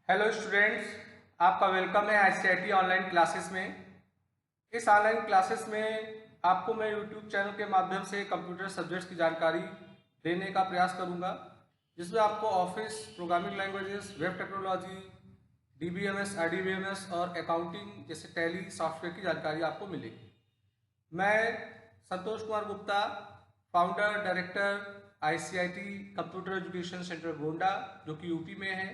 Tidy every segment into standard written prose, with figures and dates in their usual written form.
Hello students, आपका welcome है ICIT online classes में। इस ऑनलाइन क्लासेस में आपको मैं यूट्यूब चैनल के माध्यम से कंप्यूटर सब्जेक्ट्स की जानकारी देने का प्रयास करूंगा, जिसमें आपको office, programming languages, web technology, DBMS, RDBMS और अकाउंटिंग जैसे टैली सॉफ्टवेयर की जानकारी आपको मिलेगी। मैं Santosh Kumar Gupta, founder director ICIT computer education centre Gonda, जो कि यूपी में है।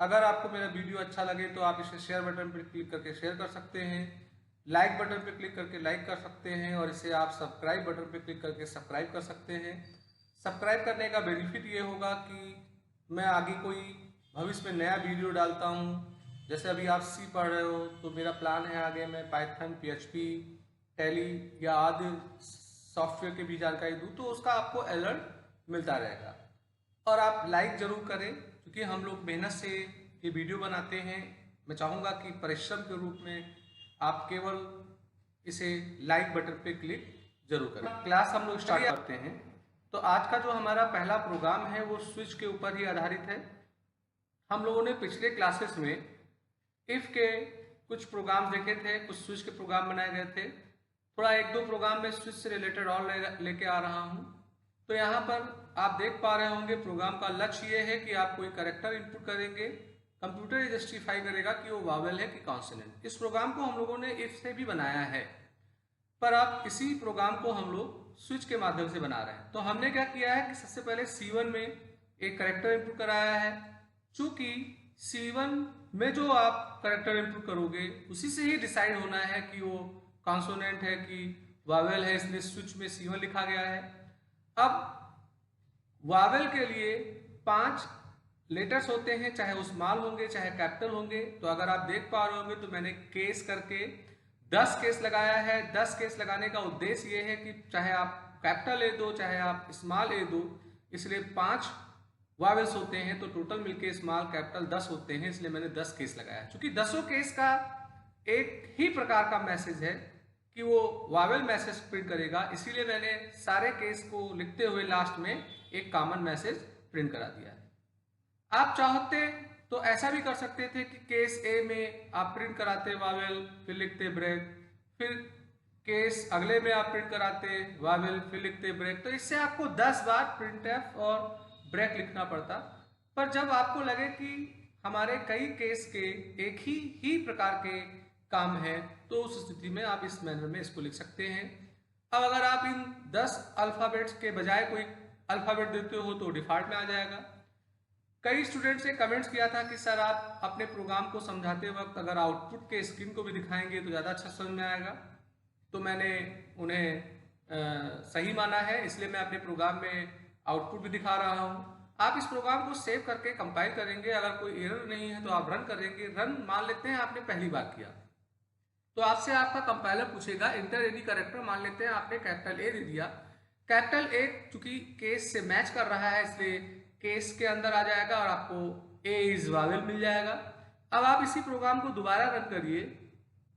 अगर आपको मेरा वीडियो अच्छा लगे तो आप इसे शेयर बटन पर क्लिक करके शेयर कर सकते हैं, लाइक बटन पर क्लिक करके लाइक कर सकते हैं और इसे आप सब्सक्राइब बटन पर क्लिक करके सब्सक्राइब कर सकते हैं। सब्सक्राइब करने का बेनिफिट ये होगा कि मैं आगे कोई भविष्य में नया वीडियो डालता हूँ। जैसे अभी आप सी पढ़ रहे हो तो मेरा प्लान है आगे मैं पाइथन, पीएचपी, टैली या आदि सॉफ्टवेयर की भी जानकारी दूँ, तो उसका आपको अलर्ट मिलता रहेगा। और आप लाइक जरूर करें, क्योंकि हम लोग मेहनत से ये वीडियो बनाते हैं। मैं चाहूँगा कि परिश्रम के रूप में आप केवल इसे लाइक बटन पे क्लिक जरूर करें। क्लास हम लोग स्टार्ट करते हैं। तो आज का जो हमारा पहला प्रोग्राम है वो स्विच के ऊपर ही आधारित है। हम लोगों ने पिछले क्लासेस में इफ के कुछ प्रोग्राम देखे थे, कुछ स्विच के प्रोग्राम बनाए गए थे। थोड़ा एक दो प्रोग्राम में स्विच से रिलेटेड और लेके आ रहा हूँ। तो यहाँ पर आप देख पा रहे होंगे प्रोग्राम का लक्ष्य ये है कि आप कोई कैरेक्टर इनपुट करेंगे, कंप्यूटर ये जस्टिफाई करेगा कि वो वावेल है कि कॉन्सोनेंट। इस प्रोग्राम को हम लोगों ने इफ से भी बनाया है, पर आप इसी प्रोग्राम को हम लोग स्विच के माध्यम से बना रहे हैं। तो हमने क्या किया है कि सबसे पहले C1 में एक कैरेक्टर इनपुट कराया है। चूंकि C1 में जो आप कैरेक्टर इनपुट करोगे उसी से ही डिसाइड होना है कि वो कॉन्सोनेंट है कि वावेल है, इसलिए स्विच में C1 लिखा गया है। अब वावेल के लिए 5 लेटर्स होते हैं, चाहे वो स्मॉल होंगे चाहे कैपिटल होंगे। तो अगर आप देख पा रहे होंगे तो मैंने केस करके 10 केस लगाया है। 10 केस लगाने का उद्देश्य ये है कि चाहे आप कैपिटल ए दो चाहे आप स्मॉल ए दो, इसलिए 5 वावेल्स होते हैं, तो टोटल मिलके स्मॉल कैपिटल 10 होते हैं, इसलिए मैंने 10 केस लगाया। क्योंकि 10 केस का एक ही प्रकार का मैसेज है कि वो वावेल मैसेज प्रिंट करेगा, इसीलिए मैंने सारे केस को लिखते हुए लास्ट में एक कॉमन मैसेज प्रिंट करा दिया है। आप चाहते तो ऐसा भी कर सकते थे कि केस ए में आप प्रिंट कराते वावेल, फिर लिखते ब्रेक, फिर केस अगले में आप प्रिंट कराते वावेल, फिर लिखते ब्रेक। तो इससे आपको 10 बार प्रिंट एफ और ब्रेक लिखना पड़ता। पर जब आपको लगे कि हमारे कई केस के एक ही प्रकार के काम है, तो उस स्थिति में आप इस मैनर में इसको लिख सकते हैं। अब अगर आप इन 10 अल्फाबेट्स के बजाय कोई अल्फाबेट देते हो तो डिफॉल्ट में आ जाएगा। कई स्टूडेंट्स ने कमेंट्स किया था कि सर आप अपने प्रोग्राम को समझाते वक्त अगर आउटपुट के स्क्रीन को भी दिखाएंगे तो ज़्यादा अच्छा समझ में आएगा। तो मैंने उन्हें सही माना है, इसलिए मैं अपने प्रोग्राम में आउटपुट भी दिखा रहा हूँ। आप इस प्रोग्राम को सेव करके कंपाइल करेंगे, अगर कोई एरर नहीं है तो आप रन करेंगे। रन मान लेते हैं आपने पहली बार किया तो आपसे आपका कंपाइलर पूछेगा इंटर एनी कैरेक्टर। मान लेते हैं आपने कैपिटल ए दे दिया। कैपिटल ए चूंकि केस से मैच कर रहा है, इसलिए केस के अंदर आ जाएगा और आपको ए इज वावेल मिल जाएगा। अब आप इसी प्रोग्राम को दोबारा रन करिए,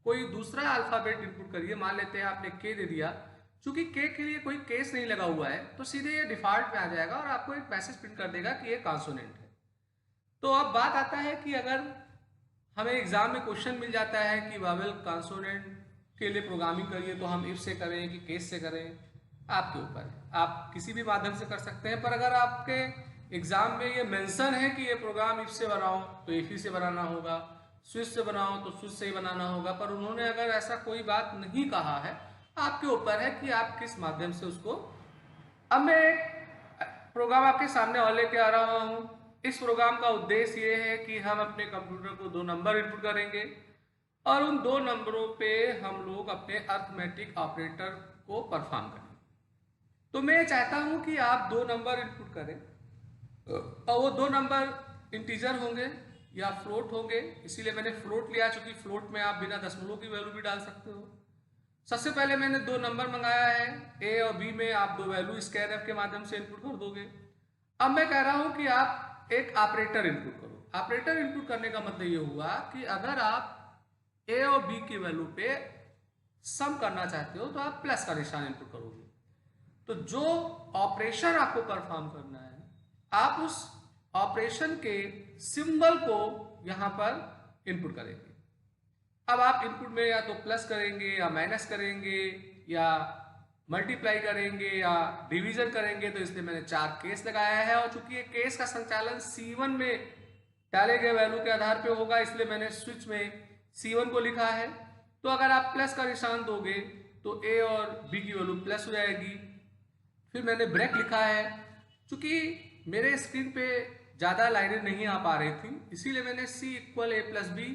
कोई दूसरा अल्फाबेट इनपुट करिए। मान लेते हैं आपने के दे दिया। चूंकि के के लिए कोई केस नहीं लगा हुआ है, तो सीधे ये डिफॉल्ट में आ जाएगा और आपको एक मैसेज प्रिंट कर देगा कि ये कॉन्सोनेंट है। तो अब बात आता है कि अगर हमें एग्जाम में क्वेश्चन मिल जाता है कि वावेल कॉन्सोनेंट के लिए प्रोग्रामिंग करिए, तो हम इफ से करें कि केस से करें, आपके ऊपर है। आप किसी भी माध्यम से कर सकते हैं। पर अगर आपके एग्जाम में ये मेंशन है कि ये प्रोग्राम इफ से बनाओ तो इफ ही से बनाना होगा, स्विच से बनाओ तो स्विच से ही बनाना होगा। पर उन्होंने अगर ऐसा कोई बात नहीं कहा है, आपके ऊपर है कि आप किस माध्यम से उसको। अब मैं एक प्रोग्राम आपके सामने और लेके आ रहा हूँ। इस प्रोग्राम का उद्देश्य ये है कि हम अपने कंप्यूटर को 2 नंबर इनपुट करेंगे और उन 2 नंबरों पे हम लोग अपने अर्थमेटिक ऑपरेटर को परफॉर्म करें। तो मैं चाहता हूं कि आप 2 नंबर इनपुट करें और वो 2 नंबर इंटीजर होंगे या फ्लोट होंगे, इसीलिए मैंने फ्लोट लिया, चूंकि फ्लोट में आप बिना दशमलव की वैल्यू भी डाल सकते हो। सबसे पहले मैंने 2 नंबर मंगाया है, ए और बी में आप 2 वैल्यू स्कैनफ के माध्यम से इनपुट कर दोगे। अब मैं कह रहा हूं कि आप एक ऑपरेटर इनपुट करो। ऑपरेटर इनपुट करने का मतलब ये हुआ कि अगर आप ए और बी की वैल्यू पे सम करना चाहते हो तो आप प्लस का निशान इनपुट करोगे। तो जो ऑपरेशन आपको परफॉर्म करना है, आप उस ऑपरेशन के सिंबल को यहाँ पर इनपुट करेंगे। अब आप इनपुट में या तो प्लस करेंगे या माइनस करेंगे या मल्टीप्लाई करेंगे या डिवीजन करेंगे, तो इसलिए मैंने 4 केस लगाया है। और चूंकि ये केस का संचालन C1 में डाले गए वैल्यू के आधार पे होगा, इसलिए मैंने स्विच में C1 को लिखा है। तो अगर आप प्लस का निशान दोगे तो A और B की वैल्यू प्लस हो जाएगी। फिर मैंने ब्रेक लिखा है। चूंकि मेरे स्क्रीन पे ज़्यादा लाइनें नहीं आ पा रही थी, इसीलिए मैंने C = A + B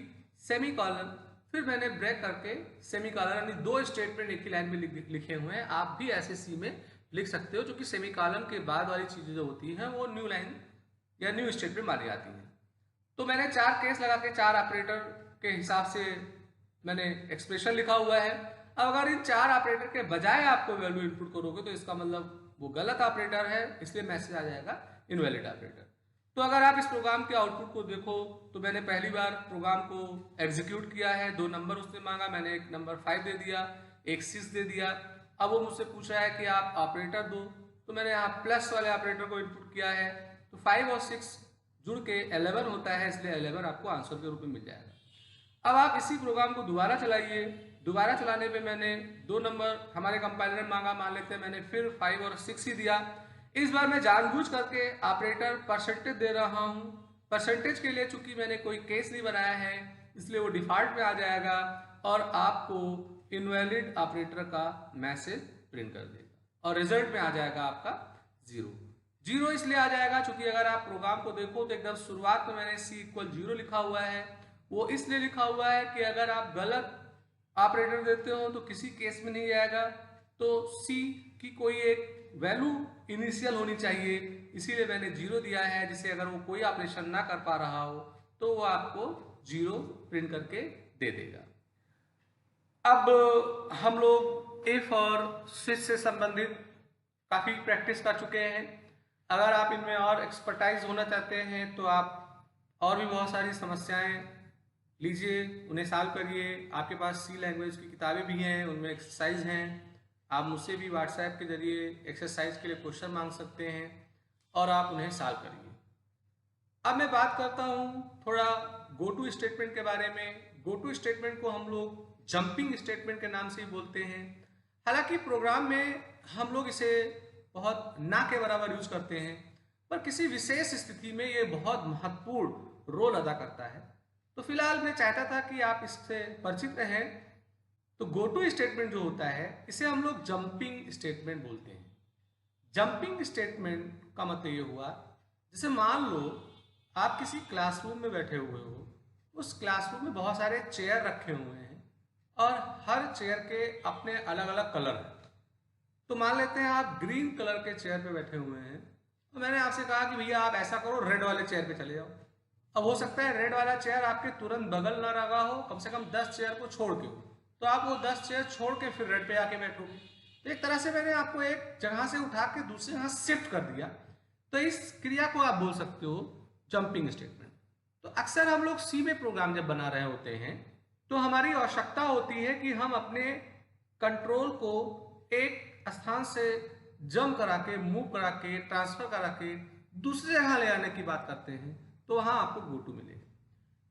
semi colon, फिर मैंने ब्रेक करके सेमी कॉलन, यानी 2 स्टेटमेंट एक ही लाइन में लिखे हुए हैं। आप भी ऐसे C में लिख सकते हो, क्योंकि सेमी कॉलन के बाद वाली चीज़ें जो होती हैं वो न्यू लाइन या न्यू स्टेटमेंट मानी जाती हैं। तो मैंने 4 केस लगा के 4 ऑपरेटर के हिसाब से मैंने एक्सप्रेशन लिखा हुआ है। अब अगर इन 4 ऑपरेटर के बजाय आपको वैल्यू इनपुट करोगे तो इसका मतलब वो गलत ऑपरेटर है, इसलिए मैसेज आ जाएगा इनवैलिड ऑपरेटर। तो अगर आप इस प्रोग्राम के आउटपुट को देखो तो मैंने पहली बार प्रोग्राम को एग्जीक्यूट किया है। 2 नंबर उसने मांगा, मैंने एक नंबर 5 दे दिया, एक 6 दे दिया। अब वो मुझसे पूछ रहा है कि आप ऑपरेटर दो, तो मैंने यहाँ प्लस वाले ऑपरेटर को इनपुट किया है। तो 5 और 6 जुड़ के 11 होता है, इसलिए 11 आपको आंसर के रूप में मिल जाएगा। अब आप इसी प्रोग्राम को दोबारा चलाइए। दोबारा चलाने पे मैंने 2 नंबर हमारे कंपाइलर ने मांगा, मान लेते हैं मैंने फिर 5 और 6 ही दिया। इस बार मैं जानबूझ करके ऑपरेटर परसेंटेज दे रहा हूँ। परसेंटेज के लिए चूंकि मैंने कोई केस नहीं बनाया है, इसलिए वो डिफॉल्ट में आ जाएगा और आपको इनवैलिड ऑपरेटर का मैसेज प्रिंट कर देगा और रिजल्ट में आ जाएगा आपका 0 इसलिए आ जाएगा क्योंकि अगर आप प्रोग्राम को देखो तो एकदम शुरुआत में मैंने C = 0 लिखा हुआ है। वो इसलिए लिखा हुआ है कि अगर आप गलत ऑपरेटर देते हो तो किसी केस में नहीं आएगा, तो C की कोई एक वैल्यू इनिशियल होनी चाहिए, इसीलिए मैंने 0 दिया है, जिसे अगर वो कोई ऑपरेशन ना कर पा रहा हो तो वो आपको 0 प्रिंट करके दे देगा। अब हम लोग इफ और स्विच से संबंधित काफ़ी प्रैक्टिस कर चुके हैं। अगर आप इनमें और एक्सपर्टाइज होना चाहते हैं तो आप और भी बहुत सारी समस्याएं लीजिए, उन्हें सॉल्व करिए। आपके पास C लैंग्वेज की किताबें भी हैं, उनमें एक्सरसाइज हैं। आप मुझसे भी व्हाट्सएप के जरिए एक्सरसाइज के लिए क्वेश्चन मांग सकते हैं और आप उन्हें सॉल्व करिए। अब मैं बात करता हूँ थोड़ा गो टू स्टेटमेंट के बारे में। गो टू स्टेटमेंट को हम लोग जंपिंग स्टेटमेंट के नाम से ही बोलते हैं। हालांकि प्रोग्राम में हम लोग इसे बहुत ना के बराबर यूज करते हैं, पर किसी विशेष स्थिति में ये बहुत महत्वपूर्ण रोल अदा करता है। तो फिलहाल मैं चाहता था कि आप इससे परिचित रहें। तो गो टू स्टेटमेंट जो होता है इसे हम लोग जंपिंग स्टेटमेंट बोलते हैं। जंपिंग स्टेटमेंट का मतलब ये हुआ, जैसे मान लो आप किसी क्लासरूम में बैठे हुए हो, उस क्लासरूम में बहुत सारे चेयर रखे हुए हैं और हर चेयर के अपने अलग अलग कलर हैं। तो मान लेते हैं आप ग्रीन कलर के चेयर पे बैठे हुए हैं, तो मैंने आपसे कहा कि भैया आप ऐसा करो, रेड वाले चेयर पे चले जाओ। अब हो सकता है रेड वाला चेयर आपके तुरंत बगल ना लगा हो, कम से कम 10 चेयर को छोड़ के हो, तो आप वो 10 चेयर छोड़ के फिर रेड पे आके बैठोगे। तो एक तरह से मैंने आपको एक जगह से उठा के दूसरी जगह शिफ्ट कर दिया। तो इस क्रिया को आप बोल सकते हो जंपिंग स्टेटमेंट। तो अक्सर हम लोग C में प्रोग्राम जब बना रहे होते हैं तो हमारी आवश्यकता होती है कि हम अपने कंट्रोल को एक स्थान से जंप करा के, मूव करा के, ट्रांसफर करा के दूसरी जगह ले आने की बात करते हैं, तो वहां आपको गो टू मिलेगा।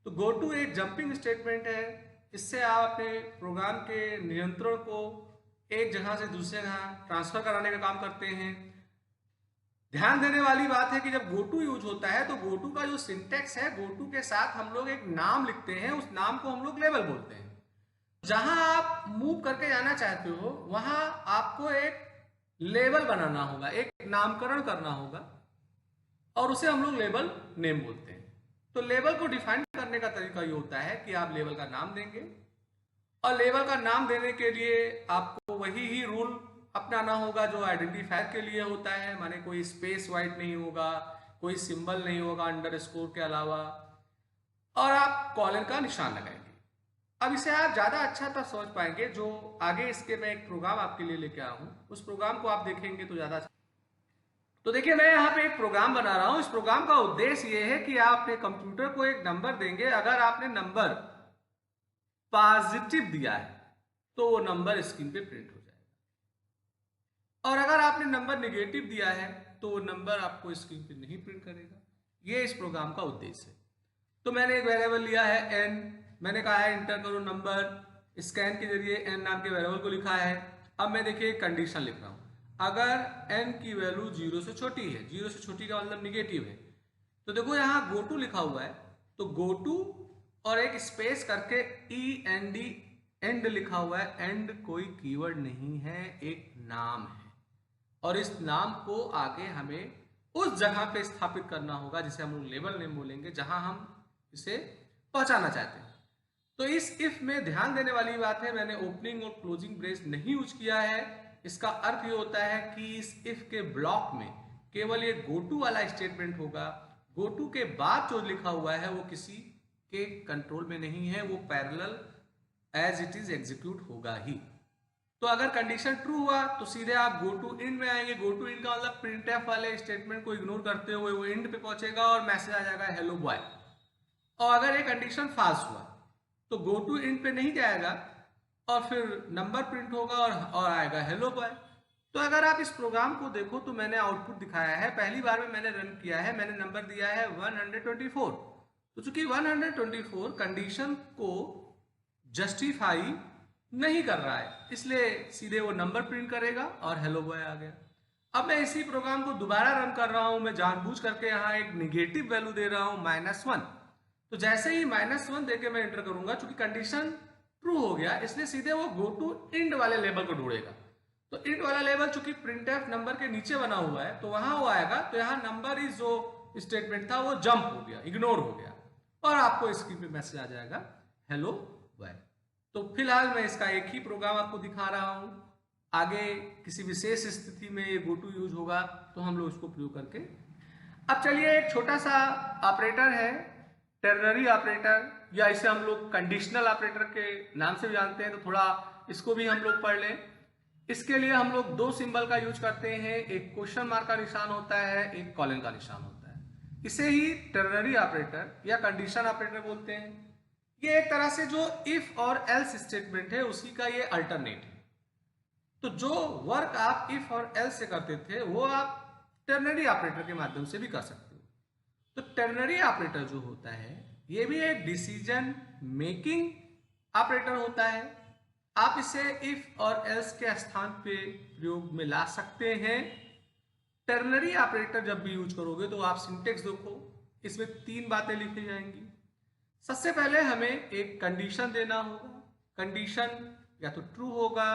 तो गो टू एक जंपिंग स्टेटमेंट है। इससे आप अपने प्रोग्राम के नियंत्रण को एक जगह से दूसरी जगह ट्रांसफर कराने का काम करते हैं। ध्यान देने वाली बात है कि जब गो टू यूज होता है तो गो टू का जो सिंटेक्स है, गो टू के साथ हम लोग एक नाम लिखते हैं, उस नाम को हम लोग लेबल बोलते हैं। जहां आप मूव करके जाना चाहते हो वहां आपको एक लेबल बनाना होगा, एक नामकरण करना होगा और उसे हम लोग लेबल नेम बोलते हैं। तो लेबल को डिफाइन करने का तरीका ये होता है कि आप लेबल का नाम देंगे और लेबल का नाम देने के लिए आपको वही ही रूल अपनाना होगा जो आइडेंटिफायर के लिए होता है। माने कोई स्पेस वाइड नहीं होगा, कोई सिंबल नहीं होगा अंडरस्कोर के अलावा, और आप कॉलन का निशान लगाएंगे। अब इसे आप ज्यादा अच्छा तब समझ पाएंगे जो आगे इसके मैं एक प्रोग्राम आपके लिए लेके आया हूं, उस प्रोग्राम को आप देखेंगे तो ज्यादा। तो देखिए मैं यहाँ पे एक प्रोग्राम बना रहा हूं। इस प्रोग्राम का उद्देश्य ये है कि आप अपने कंप्यूटर को एक नंबर देंगे। अगर आपने नंबर पॉजिटिव दिया है तो वो नंबर स्क्रीन पे प्रिंट हो जाएगा, और अगर आपने नंबर नेगेटिव दिया है तो वो नंबर आपको स्क्रीन पे नहीं प्रिंट करेगा। ये इस प्रोग्राम का उद्देश्य है। तो मैंने एक वेरिएबल लिया है n, मैंने कहा है इंटर करो नंबर, स्कैन के जरिए n नाम के वेरिएबल को लिखा है। अब मैं देखिए कंडीशन लिख रहा हूं, अगर n की वैल्यू 0 से छोटी है, 0 से छोटी का मतलब निगेटिव है, तो देखो यहाँ गो टू लिखा हुआ है, तो गो टू और एक स्पेस करके END एंड लिखा हुआ है। एंड कोई कीवर्ड नहीं है, एक नाम है, और इस नाम को आगे हमें उस जगह पे स्थापित करना होगा जिसे हम लेबल नेम बोलेंगे, जहां हम इसे पहुंचाना चाहते हैं। तो इस इफ में ध्यान देने वाली बात है, मैंने ओपनिंग और क्लोजिंग ब्रेस नहीं यूज किया है। इसका अर्थ ये होता है कि इस इफ के ब्लॉक में केवल ये गोटू वाला स्टेटमेंट होगा। गोटू के बाद जो लिखा हुआ है वो किसी के कंट्रोल में नहीं है, वो parallel as it is execute होगा ही। तो अगर कंडीशन ट्रू हुआ तो सीधे आप गो टू इंड में आएंगे। गो टू इंड का मतलब प्रिंटफ वाले स्टेटमेंट को इग्नोर करते हुए वो इंड पे पहुंचेगा और मैसेज आ जाएगा हेलो बॉय। और अगर ये कंडीशन फाल्स हुआ तो गो टू इंड पे नहीं जाएगा और फिर नंबर प्रिंट होगा और आएगा हेलो बॉय। तो अगर आप इस प्रोग्राम को देखो तो मैंने आउटपुट दिखाया है, पहली बार में मैंने रन किया है, मैंने नंबर दिया है 124। तो चूंकि 124 कंडीशन को जस्टिफाई नहीं कर रहा है, इसलिए सीधे वो नंबर प्रिंट करेगा और हेलो बॉय आ गया। अब मैं इसी प्रोग्राम को दोबारा रन कर रहा हूं, मैं जानबूझ करके यहाँ एक निगेटिव वैल्यू दे रहा हूं -1। तो जैसे ही -1 देके मैं एंटर करूंगा, चूंकि कंडीशन ट्रू हो गया, इसलिए सीधे वो गो टू इंड वाले लेबल को ढूंढेगा। तो इंड वाला लेबल चूंकि प्रिंटफ नंबर के नीचे बना हुआ है तो वहां वो आएगा, तो यहाँ नंबर इज जो स्टेटमेंट था वो जंप हो गया, इग्नोर हो गया, और आपको स्क्रीन पे मैसेज आ जाएगा हेलो बॉय। तो फिलहाल मैं इसका एक ही प्रोग्राम आपको दिखा रहा हूं, आगे किसी विशेष स्थिति में ये गो टू यूज होगा तो हम लोग इसको प्रयोग करके। अब चलिए एक छोटा सा ऑपरेटर है, टेरनरी ऑपरेटर, या इसे हम लोग कंडीशनल ऑपरेटर के नाम से भी जानते हैं, तो थोड़ा इसको भी हम लोग पढ़ लें। इसके लिए हम लोग दो सिंबल का यूज करते हैं, एक क्वेश्चन मार्क का निशान होता है, एक कॉलन का निशान होता है। इसे ही टेरनरी ऑपरेटर या कंडीशन ऑपरेटर बोलते हैं। ये एक तरह से जो इफ और एल्स स्टेटमेंट है उसी का ये अल्टरनेट है। तो जो वर्क आप इफ और एल्स से करते थे वो आप टेरनरी ऑपरेटर के माध्यम से भी कर सकते हो। तो टेरनरी ऑपरेटर जो होता है ये भी एक डिसीजन मेकिंग ऑपरेटर होता है। आप इसे इफ और एल्स के स्थान पे प्रयोग में ला सकते हैं। टेरनरी ऑपरेटर जब भी यूज करोगे तो आप सिंटेक्स देखो, इसमें 3 बातें लिखी जाएंगी। सबसे पहले हमें एक कंडीशन देना होगा, कंडीशन या तो ट्रू होगा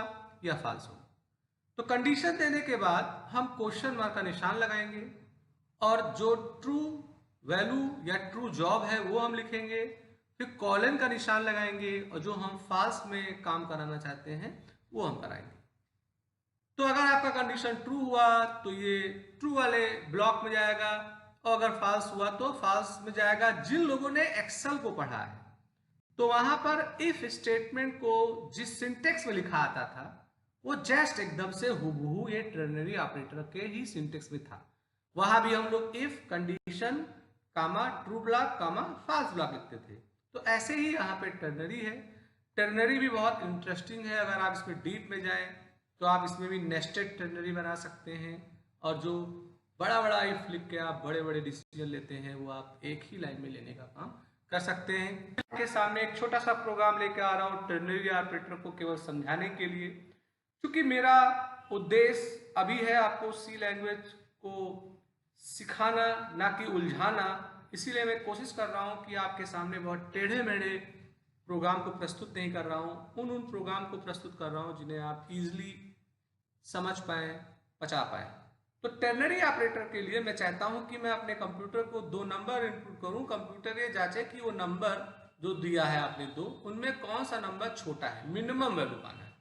या फॉल्स होगा। तो कंडीशन देने के बाद हम क्वेश्चन मार्क का निशान लगाएंगे और जो ट्रू वैल्यू या ट्रू जॉब है वो हम लिखेंगे, फिर कॉलन का निशान लगाएंगे और जो हम फॉल्स में काम कराना चाहते हैं वो हम कराएंगे। तो अगर आपका कंडीशन ट्रू हुआ तो ये ट्रू वाले ब्लॉक में जाएगा, और अगर फॉल्स हुआ तो फॉल्स में जाएगा। जिन लोगों ने एक्सेल को पढ़ा है तो वहां पर इफ स्टेटमेंट को जिस सिंटेक्स में लिखा आता था वो जस्ट एकदम से हुबहू ये टेरनरी ऑपरेटर के ही सिंटेक्स में था। वहां भी हम लोग if condition comma true block comma false block लिखते थे। तो ऐसे ही यहाँ पे टेरनरी है। टेरनरी भी बहुत इंटरेस्टिंग है, अगर आप इसमें डीप में जाएं तो आप इसमें भी नेस्टेड टेरनरी बना सकते हैं, और जो बड़ा बड़ा इफ लिख के आप बड़े बड़े डिसीजन लेते हैं वो आप एक ही लाइन में लेने का काम कर सकते हैं। आपके सामने एक छोटा सा प्रोग्राम लेके आ रहा हूँ टेरनरी ऑपरेटर को केवल समझाने के लिए, क्योंकि मेरा उद्देश्य अभी है आपको सी लैंग्वेज को सिखाना ना कि उलझाना। इसीलिए मैं कोशिश कर रहा हूँ कि आपके सामने बहुत टेढ़े मेढ़े प्रोग्राम को प्रस्तुत नहीं कर रहा हूँ, उन प्रोग्राम को प्रस्तुत कर रहा हूँ जिन्हें आप इजीली समझ पाए, पचा पाए। तो टेरनरी ऑपरेटर के लिए मैं चाहता हूं कि मैं अपने कंप्यूटर को 2 नंबर इनपुट करूं, कंप्यूटर ये जांचे कि वो नंबर जो दिया है आपने 2, उनमें कौन सा नंबर छोटा है, मिनिमम वैल्यू पाना है।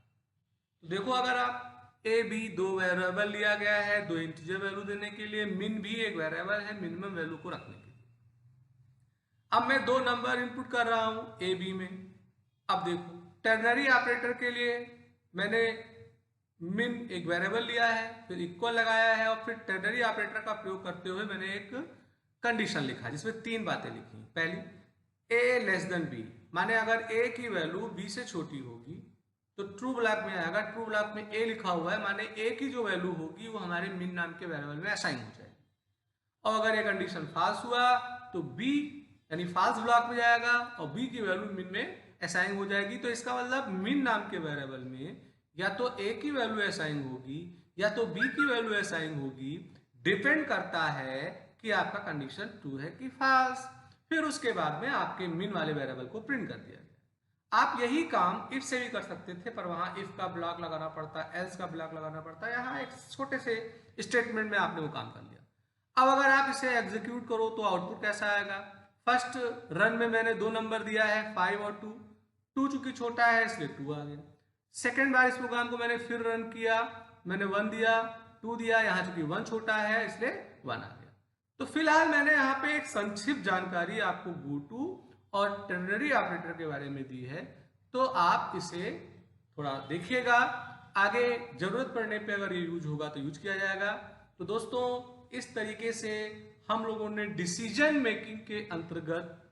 तो देखो अगर आप ए बी 2 वेरिएबल लिया गया है 2 इंटीजर वैल्यू देने के लिए, मिन भी एक वेरिएबल है मिनिमम वैल्यू को रखने के लिए। अब मैं 2 नंबर इनपुट कर रहा हूं ए बी में। अब देखो टेरनरी ऑपरेटर के लिए मैंने मिन एक वेरिएबल लिया है, फिर इक्वल लगाया है, और फिर टेरनरी ऑपरेटर का प्रयोग करते हुए मैंने एक कंडीशन लिखा जिसमें 3 बातें लिखी। पहली ए लेस देन बी, माने अगर ए की वैल्यू बी से छोटी होगी तो ट्रू ब्लॉक में आएगा। ट्रू ब्लॉक में ए लिखा हुआ है, माने ए की जो वैल्यू होगी वो हमारे मिन नाम के वेरिएबल में असाइन हो जाएगी। और अगर ये कंडीशन फॉल्स हुआ तो बी यानी फॉल्स ब्लॉक में जाएगा और बी की वैल्यू मिन में असाइन हो जाएगी। तो इसका मतलब मिन नाम के वेरिएबल में या तो ए की वैल्यू असाइन होगी या तो बी की वैल्यू असाइन होगी, डिपेंड करता है कि आपका कंडीशन ट्रू है कि फॉल्स। फिर उसके बाद में आपके मिन वाले वेरिएबल को प्रिंट कर दिया गया। आप यही काम इफ से भी कर सकते थे, पर वहां इफ का ब्लॉक लगाना पड़ता, एल्स का ब्लॉक लगाना पड़ता। यहाँ एक छोटे से स्टेटमेंट में आपने वो काम कर लिया। अब अगर आप इसे एग्जीक्यूट करो तो आउटपुट कैसा आएगा? फर्स्ट रन में मैंने 2 नंबर दिया है 5 और 2, 2 चूंकि छोटा है इसलिए 2 आ गया। सेकेंड बार इस प्रोग्राम को मैंने फिर रन किया, मैंने 1 दिया 2 दिया, यहाँ चूंकि 1 छोटा है इसलिए 1 आ गया। तो फिलहाल मैंने यहाँ पे एक संक्षिप्त जानकारी आपको गोटू और टेर्नरी ऑपरेटर के बारे में दी है, तो आप इसे थोड़ा देखिएगा, आगे जरूरत पड़ने पे अगर ये यूज होगा तो यूज किया जाएगा। तो दोस्तों इस तरीके से हम लोगों ने डिसीजन मेकिंग के अंतर्गत,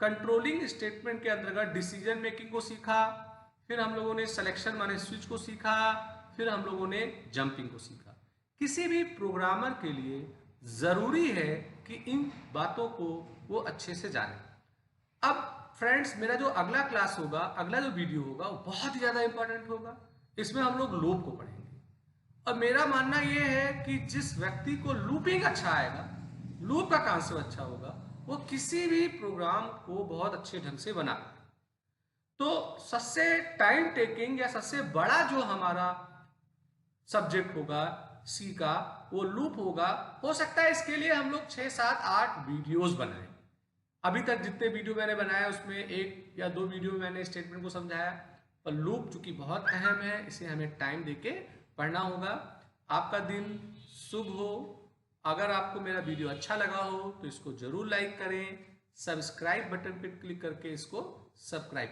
कंट्रोलिंग स्टेटमेंट के अंतर्गत डिसीजन मेकिंग को सीखा, फिर हम लोगों ने सिलेक्शन माने स्विच को सीखा, फिर हम लोगों ने जंपिंग को सीखा। किसी भी प्रोग्रामर के लिए जरूरी है कि इन बातों को वो अच्छे से जाने। अब फ्रेंड्स मेरा जो अगला क्लास होगा, अगला जो वीडियो होगा वो बहुत ही ज्यादा इंपॉर्टेंट होगा। इसमें हम लोग लूप को पढ़ेंगे और मेरा मानना यह है कि जिस व्यक्ति को लूपिंग अच्छा आएगा, लूप का कॉन्सेप्ट अच्छा होगा, वो किसी भी प्रोग्राम को बहुत अच्छे ढंग से बना पाए। तो सबसे टाइम टेकिंग या सबसे बड़ा जो हमारा सब्जेक्ट होगा सी का वो लूप होगा। हो सकता है इसके लिए हम लोग 6, 7, 8 वीडियोस बनाएं। अभी तक जितने वीडियो मैंने बनाया उसमें 1 या 2 वीडियो में मैंने स्टेटमेंट को समझाया, पर लूप चूंकि बहुत अहम है इसे हमें टाइम देके पढ़ना होगा। आपका दिन शुभ हो। अगर आपको मेरा वीडियो अच्छा लगा हो तो इसको जरूर लाइक करें, सब्सक्राइब बटन पर क्लिक करके इसको सब्सक्राइब